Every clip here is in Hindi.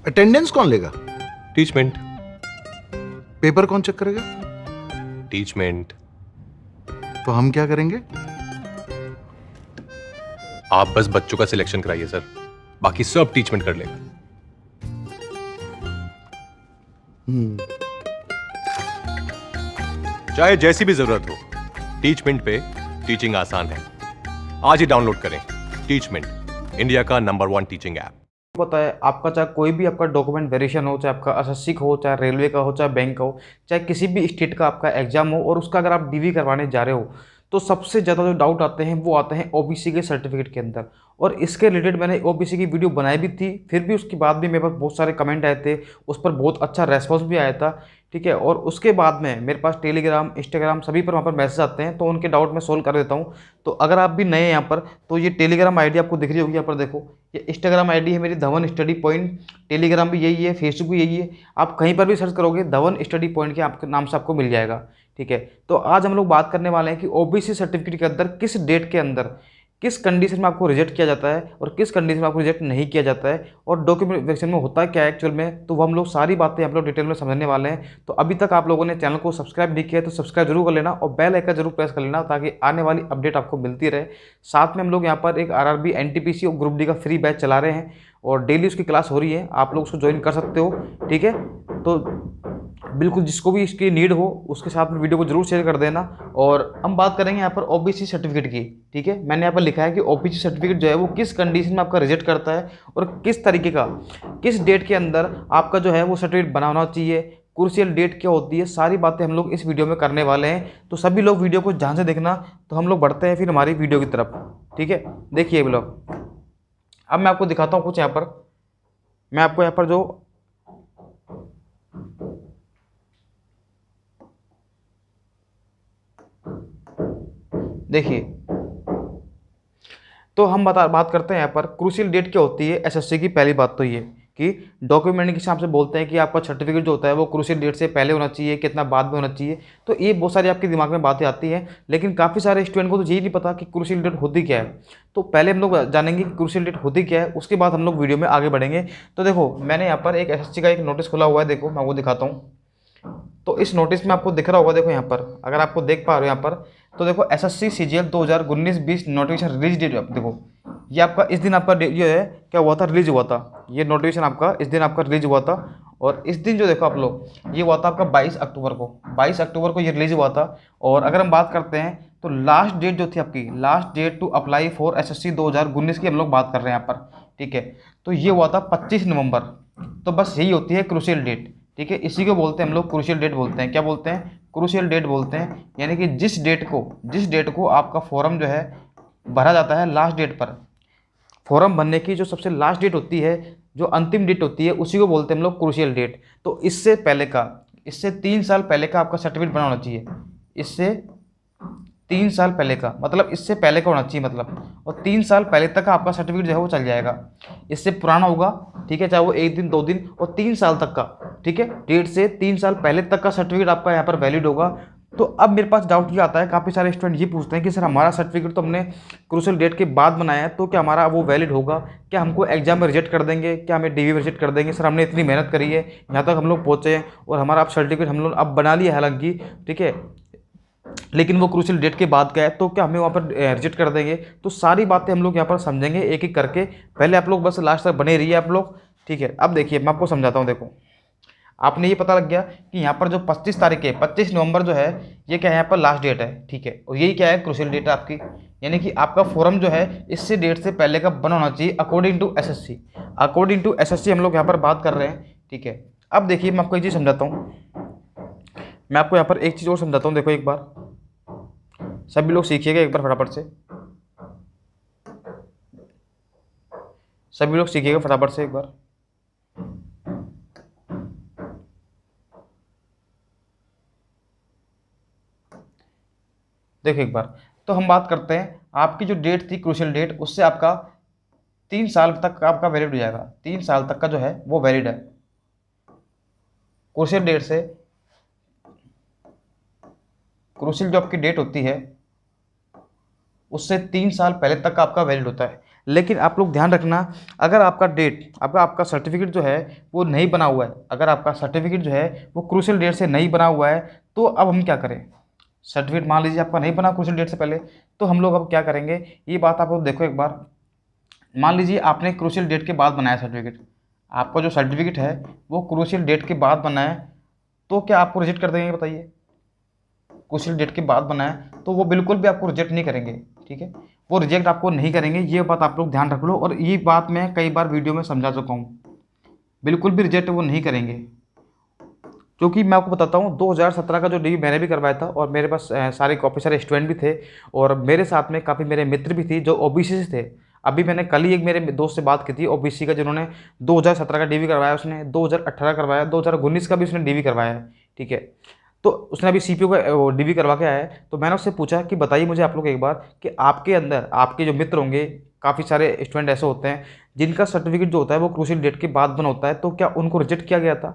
अटेंडेंस कौन लेगा? टीचमेंट। पेपर कौन चेक करेगा? टीचमेंट। तो हम क्या करेंगे? आप बस बच्चों का सिलेक्शन कराइए सर, बाकी सब टीचमेंट कर लेगा। चाहे जैसी भी जरूरत हो, टीचमेंट पे टीचिंग आसान है। आज ही डाउनलोड करें टीचमेंट, इंडिया का नंबर 1 टीचिंग ऐप। पता है आपका, चाहे कोई भी आपका डॉक्यूमेंट वेरिएशन हो, चाहे आपका एसएससी का हो, चाहे रेलवे का हो, चाहे बैंक का हो, चाहे किसी भी स्टेट का आपका एग्जाम हो, और उसका अगर आप डीवी करवाने जा रहे हो, तो सबसे ज़्यादा जो डाउट आते हैं वो आते हैं ओबीसी के सर्टिफिकेट के अंदर। और इसके रिलेटेड मैंने ओबीसी की वीडियो बनाई भी थी, फिर भी उसके बाद भी मेरे पास बहुत सारे कमेंट आए थे, उस पर बहुत अच्छा रेस्पॉन्स भी आया था। ठीक है, और उसके बाद में मेरे पास टेलीग्राम, इंस्टाग्राम सभी पर वहाँ पर मैसेज आते हैं, तो उनके डाउट मैं सोल्व कर देता हूँ। तो अगर आप भी नए हैं यहाँ पर, तो ये टेलीग्राम आईडी आपको दिख रही होगी यहाँ पर, देखो ये इंस्टाग्राम आईडी है मेरी धवन स्टडी पॉइंट, टेलीग्राम भी यही है, फेसबुक भी यही है। आप कहीं पर भी सर्च करोगे धवन स्टडी पॉइंट के आपके नाम से आपको मिल जाएगा। ठीक है, तो आज हम लोग बात करने वाले हैं कि ओबीसी सर्टिफिकेट के अंदर किस डेट के अंदर किस कंडीशन में आपको रिजेक्ट किया जाता है और किस कंडीशन में आपको रिजेक्ट नहीं किया जाता है, और डॉक्यूमेंट वेरिफिकेशन में होता है क्या है एक्चुअल में, तो वो हम लोग सारी बातें आप लोग डिटेल में समझने वाले हैं। तो अभी तक आप लोगों ने चैनल को सब्सक्राइब नहीं किया है तो सब्सक्राइब जरूर कर लेना और बेल आइकन जरूर प्रेस कर लेना, ताकि आने वाली अपडेट आपको मिलती रहे। साथ में हम लोग यहाँ पर एक आरआरबी, एनटीपीसी और ग्रुप डी का फ्री बैच चला रहे हैं, और डेली उसकी क्लास हो रही है, आप लोग उसको ज्वाइन कर सकते हो। ठीक है, तो बिल्कुल जिसको भी इसकी नीड हो उसके साथ में वीडियो को जरूर शेयर कर देना। और हम बात करेंगे यहाँ पर ओबीसी सर्टिफिकेट की। ठीक है, मैंने यहाँ पर लिखा है कि ओबीसी सर्टिफिकेट जो है वो किस कंडीशन में आपका रिजेक्ट करता है, और किस तरीके का, किस डेट के अंदर आपका जो है वो सर्टिफिकेट बना होना चाहिए, क्रूशियल डेट क्या होती है, सारी बातें हम लोग इस वीडियो में करने वाले हैं। तो सभी लोग वीडियो को ध्यान से देखना। तो हम लोग बढ़ते हैं फिर हमारी वीडियो की तरफ। ठीक है, देखिए लोग, अब मैं आपको दिखाता हूँ कुछ यहाँ पर। मैं आपको यहाँ पर जो देखिए, तो हम बात करते हैं यहाँ पर क्रूशियल डेट क्या होती है एसएससी की। पहली बात तो ये कि डॉक्यूमेंट के हिसाब से बोलते हैं कि आपका सर्टिफिकेट जो होता है वो क्रूशियल डेट से पहले होना चाहिए, कितना बाद में होना चाहिए। तो ये बहुत सारी आपके दिमाग में बातें आती हैं, लेकिन काफ़ी सारे स्टूडेंट को तो यही नहीं पता कि क्रूशियल डेट होती क्या है। तो पहले हम लोग जानेंगे कि क्रूशियल डेट होती क्या है, उसके बाद हम लोग वीडियो में आगे बढ़ेंगे। तो देखो, मैंने यहाँ पर एक एसएससी का एक नोटिस खुला हुआ है, देखो मैं वो दिखाता हूँ। तो इस नोटिस में आपको दिख रहा होगा, देखो यहाँ पर, अगर आपको देख पा रहे हो यहाँ पर, तो देखो SSC CGL 2019-20 notification release date. देखो ये आपका इस दिन आपका ये है क्या हुआ था, रिलीज हुआ था। ये नोटिफिकेशन आपका इस दिन आपका रिलीज हुआ था, और इस दिन जो देखो आप लोग, ये हुआ था आपका 22 अक्टूबर को। 22 अक्टूबर को ये रिलीज हुआ था। और अगर हम बात करते हैं तो लास्ट डेट जो थी आपकी, last date to apply for SSC 2019 की हम लोग बात कर रहे हैं यहाँ पर। ठीक है, तो ये हुआ था 25 नवंबर। तो बस यही होती है क्रूशियल डेट। ठीक है, इसी को बोलते हैं हम लोग क्रूशियल डेट बोलते हैं। क्या बोलते हैं? क्रूशियल डेट बोलते हैं। यानी कि जिस डेट को आपका फॉर्म जो है भरा जाता है, लास्ट डेट पर फॉर्म भरने की जो सबसे लास्ट डेट होती है, जो अंतिम डेट होती है, उसी को बोलते हैं हम लोग क्रूशियल डेट। तो इससे पहले का, इससे 3 साल पहले का आपका सर्टिफिकेट बना होना चाहिए। इससे 3 साल पहले का मतलब इससे पहले का होना चाहिए मतलब, और 3 साल पहले तक का आपका सर्टिफिकेट जो है वो चल जाएगा। इससे पुराना होगा, ठीक है, चाहे वो 1 दिन 2 दिन, और 3 साल तक का, ठीक है, डेट से 3 साल पहले तक का सर्टिफिकेट आपका यहाँ पर वैलिड होगा। तो अब मेरे पास डाउट ये आता है, काफ़ी सारे स्टूडेंट ये पूछते हैं कि सर हमारा सर्टिफिकेट तो हमने क्रूशियल डेट के बाद बनाया है, तो क्या हमारा वो वैलिड होगा? क्या हमको एग्जाम में रिजेक्ट कर देंगे? क्या हमें डीवी में रिजेक्ट कर देंगे? सर हमने इतनी मेहनत करी है, यहाँ तक हम लोग पहुँचे हैं, और हमारा अब सर्टिफिकेट हम लोग अब बना लिया है हालांकि, ठीक है, लेकिन वो क्रूशियल डेट के बाद का है, तो क्या हमें वहाँ पर रिजेक्ट कर देंगे? तो सारी बातें हम लोग यहाँ पर समझेंगे एक एक करके। पहले आप लोग बस लास्ट तक बने रहिए आप लोग। ठीक है, अब देखिए मैं आपको समझाता हूँ। देखो, आपने ये पता लग गया कि यहाँ पर जो 25 तारीख है, 25 नवंबर जो है, ये क्या है यहाँ पर लास्ट डेट है। ठीक है, और यही क्या है, क्रूशियल डेट है आपकी। यानी कि आपका फॉर्म जो है इससे डेट से पहले का बना होना चाहिए according to SSC. According to SSC हम लोग यहाँ पर बात कर रहे हैं। ठीक है, अब देखिए मैं आपको एक चीज़ समझाता हूँ। मैं आपको यहाँ पर एक चीज़ और समझाता हूँ। देखो एक बार सभी लोग सीखिएगा एक बार फटाफट से, सभी लोग सीखिएगा फटाफट से एक बार। देखो एक बार, तो हम बात करते हैं आपकी जो डेट थी क्रूशियल डेट, उससे आपका 3 साल तक का आपका वैलिड हो जाएगा। 3 साल तक का जो है वो वैलिड है क्रूशियल डेट से। क्रूशियल जो आपकी डेट होती है उससे 3 साल पहले तक का आपका वैलिड होता है। लेकिन आप लोग ध्यान रखना, अगर आपका डेट आपका सर्टिफिकेट जो है वो नहीं बना हुआ है, अगर आपका सर्टिफिकेट जो है वो क्रूशियल डेट से नहीं बना हुआ है, तो अब हम क्या करें। सर्टिफिकेट मान लीजिए आपका नहीं बना क्रूशियल डेट से पहले, तो हम लोग अब क्या करेंगे, ये बात आप लोग देखो एक बार। मान लीजिए आपने क्रूशियल डेट के बाद बनाया सर्टिफिकेट, आपका जो सर्टिफिकेट है वो क्रूशियल डेट के बाद बना है, तो क्या आपको रिजेक्ट कर देंगे बताइए। क्रूशियल डेट के बाद बना है तो वो बिल्कुल भी आपको रिजेक्ट नहीं करेंगे, ठीक है, वो रिजेक्ट आपको नहीं करेंगे, ये बात आप लोग ध्यान रख लो। और ये बात मैं कई बार वीडियो में समझा चुका हूँ, बिल्कुल भी रिजेक्ट वो नहीं करेंगे। क्योंकि मैं आपको बताता हूँ 2017 का जो डीवी मैंने भी करवाया था, और मेरे पास काफ़ी सारे स्टूडेंट भी थे, और मेरे साथ में काफ़ी मेरे मित्र भी थी जो ओबीसी से थे। अभी मैंने कल ही एक मेरे दोस्त से बात की थी ओबीसी का, जिन्होंने 2017 का डीवी करवाया, उसने 2018 करवाया, 2019 का भी उसने डीवी करवाया है, ठीक है। तो उसने अभी सीपीओ का डीवी करवा के आया है। तो मैंने उससे पूछा कि बताइए मुझे आप लोग एक बार कि आपके अंदर आपके जो मित्र होंगे, काफ़ी सारे स्टूडेंट ऐसे होते हैं जिनका सर्टिफिकेट जो होता है वो क्रूशियल डेट के बाद बना होता है, तो क्या उनको रिजेक्ट किया गया था।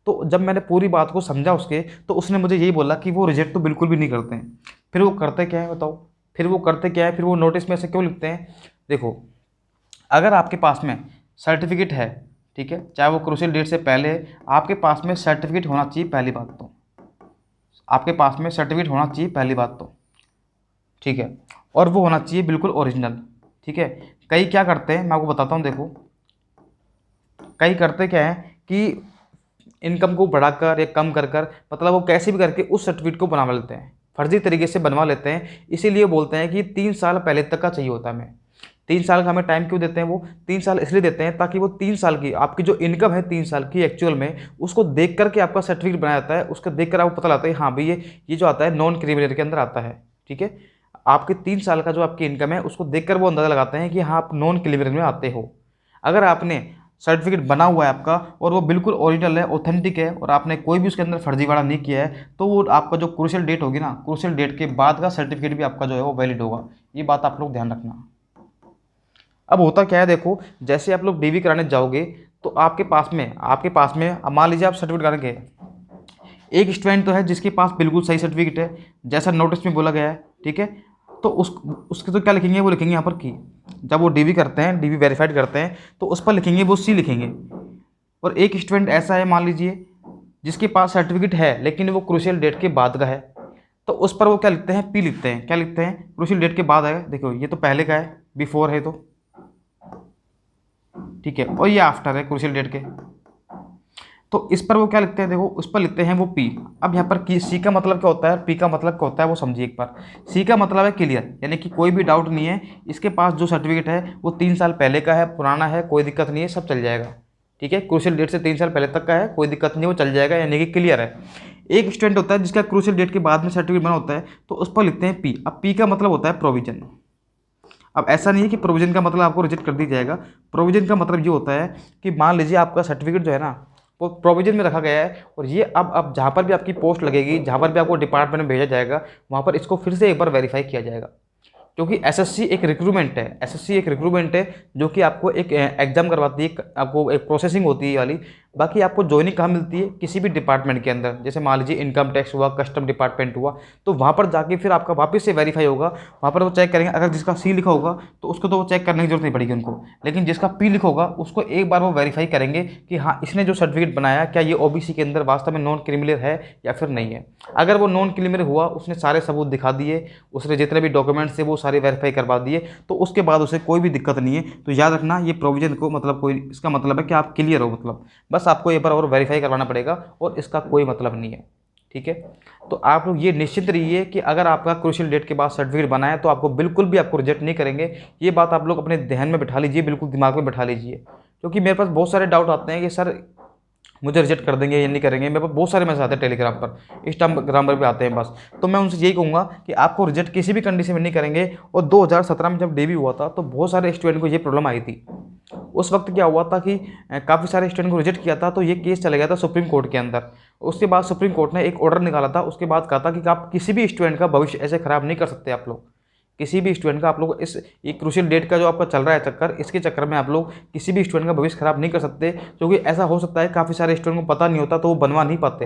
तो जब मैंने पूरी बात को समझा उसके, तो उसने मुझे यही बोला कि वो रिजेक्ट तो बिल्कुल भी नहीं करते हैं। फिर वो करते क्या है बताओ, फिर वो करते क्या है, फिर वो नोटिस में ऐसे क्यों लिखते हैं। देखो, अगर आपके पास में सर्टिफिकेट है, ठीक है, चाहे वो क्रूशियल डेट से पहले, आपके पास में सर्टिफिकेट होना चाहिए, पहली बात तो आपके पास में सर्टिफिकेट होना चाहिए, पहली बात तो, ठीक है, और वो होना चाहिए बिल्कुल ओरिजिनल, ठीक है। कई क्या करते हैं मैं आपको बताता हूँ, देखो कई करते क्या है कि इनकम को बढ़ाकर या कम कर कर, मतलब वो कैसे भी करके उस सर्टिफिकेट को बनवा लेते हैं, फर्जी तरीके से बनवा लेते हैं। इसीलिए बोलते हैं कि 3 साल पहले तक का चाहिए होता है हमें। 3 साल का हमें टाइम क्यों देते हैं, वो 3 साल इसलिए देते हैं ताकि वो 3 साल की आपकी जो इनकम है 3 साल की एक्चुअल में, उसको देख करके आपका सर्टिफिकेट बनाया जाता है। उसका देख कर आपको पता लगता है हाँ भाई ये जो आता है नॉन क्रिमिनल के अंदर आता है, ठीक है। आपके 3 साल का जो आपकी इनकम है उसको देख कर वो अंदाज़ा लगाते हैं कि हाँ आप नॉन क्रिमिनल में आते हो। अगर आपने सर्टिफिकेट बना हुआ है आपका और वो बिल्कुल ओरिजिनल है, ऑथेंटिक है, और आपने कोई भी उसके अंदर फर्जीवाड़ा नहीं किया है, तो वो आपका जो क्रूशियल डेट होगी ना, क्रूशियल डेट के बाद का सर्टिफिकेट भी आपका जो है वो वैलिड होगा। ये बात आप लोग ध्यान रखना। अब होता क्या है, देखो जैसे आप लोग डीवी कराने जाओगे तो आपके पास में अब मान लीजिए आप सर्टिफिकेट कराने गए, एक स्टूडेंट तो है जिसके पास बिल्कुल सही सर्टिफिकेट है जैसा नोटिस में बोला गया है, ठीक है। तो उसके तो क्या लिखेंगे, वो लिखेंगे यहाँ पर की। जब वो डीवी करते हैं, डीवी वेरीफाइड करते हैं, तो उस पर लिखेंगे वो सी लिखेंगे। और एक स्टूडेंट ऐसा है मान लीजिए जिसके पास सर्टिफिकेट है लेकिन वो क्रूशियल डेट के बाद का है, तो उस पर वो क्या लिखते हैं, पी लिखते हैं। क्या लिखते हैं, क्रूशियल डेट के बाद है, देखो ये तो पहले का है, बिफोर है तो, ठीक है, और ये आफ्टर है क्रूशियल डेट के, तो इस पर वो क्या लिखते हैं, देखो उस पर लिखते हैं वो पी। अब यहाँ पर की सी का मतलब क्या होता है, पी का मतलब क्या होता है वो समझिए एक बार। सी का मतलब है क्लियर, यानी कि कोई भी डाउट नहीं है, इसके पास जो सर्टिफिकेट है वो 3 साल पहले का है, पुराना है, कोई दिक्कत नहीं है, सब चल जाएगा, ठीक है। क्रूशियल डेट से 3 साल पहले तक का है, कोई दिक्कत नहीं, वो चल जाएगा, यानी कि क्लियर है। एक स्टूडेंट होता है जिसका क्रूशियल डेट के बाद में सर्टिफिकेट बना होता है, तो उस पर लिखते हैं पी। अब पी का मतलब होता है प्रोविजन। अब ऐसा नहीं है कि प्रोविजन का मतलब आपको रिजेक्ट कर दी जाएगा। प्रोविजन का मतलब ये होता है कि मान लीजिए आपका सर्टिफिकेट जो है ना वो प्रोविजन में रखा गया है, और ये अब जहाँ पर भी आपकी पोस्ट लगेगी, जहाँ पर भी आपको डिपार्टमेंट में भेजा जाएगा, वहाँ पर इसको फिर से एक बार वेरीफाई किया जाएगा। क्योंकि एसएससी एक रिक्रूटमेंट है, एसएससी एक रिक्रूटमेंट है जो कि आपको एक एग्जाम करवाती है, आपको एक प्रोसेसिंग होती है वाली। बाकी आपको ज्वाइनिंग कहाँ मिलती है, किसी भी डिपार्टमेंट के अंदर, जैसे मान लीजिए इनकम टैक्स हुआ, कस्टम डिपार्टमेंट हुआ, तो वहाँ पर जाके फिर आपका वापस से वेरीफाई होगा। वहाँ पर वो चेक करेंगे, अगर जिसका सी लिखा होगा तो उसको तो वो चेक करने की जरूरत नहीं पड़ेगी उनको, लेकिन जिसका पी लिखा होगा उसको एक बार वो वेरीफाई करेंगे कि हाँ इसने जो सर्टिफिकेट बनाया क्या ये ओबीसी के अंदर वास्तव में नॉन क्रिमिनल है या फिर नहीं है। अगर वो नॉन क्रिमिनल हुआ, उसने सारे सबूत दिखा दिए, उसने जितने भी डॉक्यूमेंट्स थे वो सारे वेरीफाई करवा दिए, तो उसके बाद उसे कोई भी दिक्कत नहीं है। तो याद रखना ये प्रोविजन को मतलब कोई, इसका मतलब है कि आप क्लियर हो, मतलब बस आपको एक बार और वेरीफाई करवाना पड़ेगा, और इसका कोई मतलब नहीं है, ठीक है। तो आप लोग ये निश्चित रहिए कि अगर आपका क्रूशियल डेट के बाद सर्टिफिकेट बना है तो आपको बिल्कुल भी आपको रिजेक्ट नहीं करेंगे। ये बात आप लोग अपने ध्यान में बिठा लीजिए, बिल्कुल दिमाग में बिठा लीजिए। क्योंकि मेरे पास बहुत सारे डाउट आते हैं कि सर मुझे रिजेक्ट कर देंगे या नहीं करेंगे। मेरे पास बहुत सारे मैसेज आते हैं टेलीग्राम पर, इंस्टाग्राम पर भी आते हैं बस। तो मैं उनसे यही कहूँगा कि आपको रिजेक्ट किसी भी कंडीशन में नहीं करेंगे। और 2017 में जब डेब्यू हुआ था तो बहुत सारे स्टूडेंट को ये प्रॉब्लम आई थी। उस वक्त क्या हुआ था कि काफ़ी सारे स्टूडेंट को रिजेक्ट किया था, तो ये केस चला गया था सुप्रीम कोर्ट के अंदर। उसके बाद सुप्रीम कोर्ट ने एक ऑर्डर निकाला था, उसके बाद कहा था कि आप किसी भी स्टूडेंट का भविष्य ऐसे खराब नहीं कर सकते। आप लोग किसी भी स्टूडेंट का, आप लोग इस ये क्रूशियल डेट का जो आपका चल रहा है चक्कर, इसके चक्कर में आप लोग किसी भी स्टूडेंट का भविष्य खराब नहीं कर सकते। क्योंकि ऐसा हो सकता है काफ़ी सारे स्टूडेंट को पता नहीं होता तो वो बनवा नहीं पाते,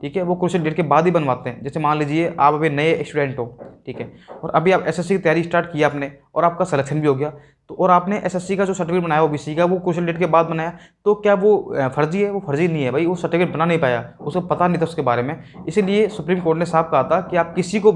ठीक है। वो क्रूशियल डेट के बाद ही बनवाते हैं। जैसे मान लीजिए आप अभी नए स्टूडेंट हो, ठीक है, और अभी आप एसएससी की तैयारी स्टार्ट की आपने और आपका सिलेक्शन भी हो गया, तो और आपने एसएससी का जो सर्टिफिकेट बनाया ओबीसी का वो क्रूशियल डेट के बाद बनाया, तो क्या वो फर्जी है? वो फर्जी नहीं है भाई, वो सर्टिफिकेट बना नहीं पाया, उसको पता नहीं था उसके बारे में। इसीलिए सुप्रीम कोर्ट ने साफ कहा था कि आप किसी का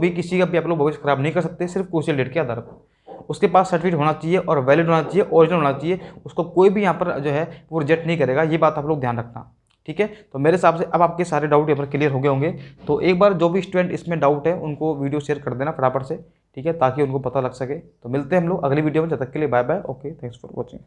भी आप लोग भविष्य खराब नहीं कर सकते सिर्फ क्रूशियल डेट के आधार पर। उसके पास सर्टिफिकेट होना चाहिए और वैलिड होना चाहिए, ओरिजिनल होना चाहिए, उसको कोई भी यहाँ पर जो है वो रिजेक्ट नहीं करेगा। ये बात आप लोग ध्यान रखना, ठीक है। तो मेरे हिसाब से अब आपके सारे डाउट यहाँ पर क्लियर हो गए होंगे। तो एक बार जो भी स्टूडेंट इसमें डाउट है उनको वीडियो शेयर कर देना फटाफट से, ठीक है, ताकि उनको पता लग सके। तो मिलते हैं हम लोग अगली वीडियो में, जब तक के लिए bye bye, okay, thanks for watching.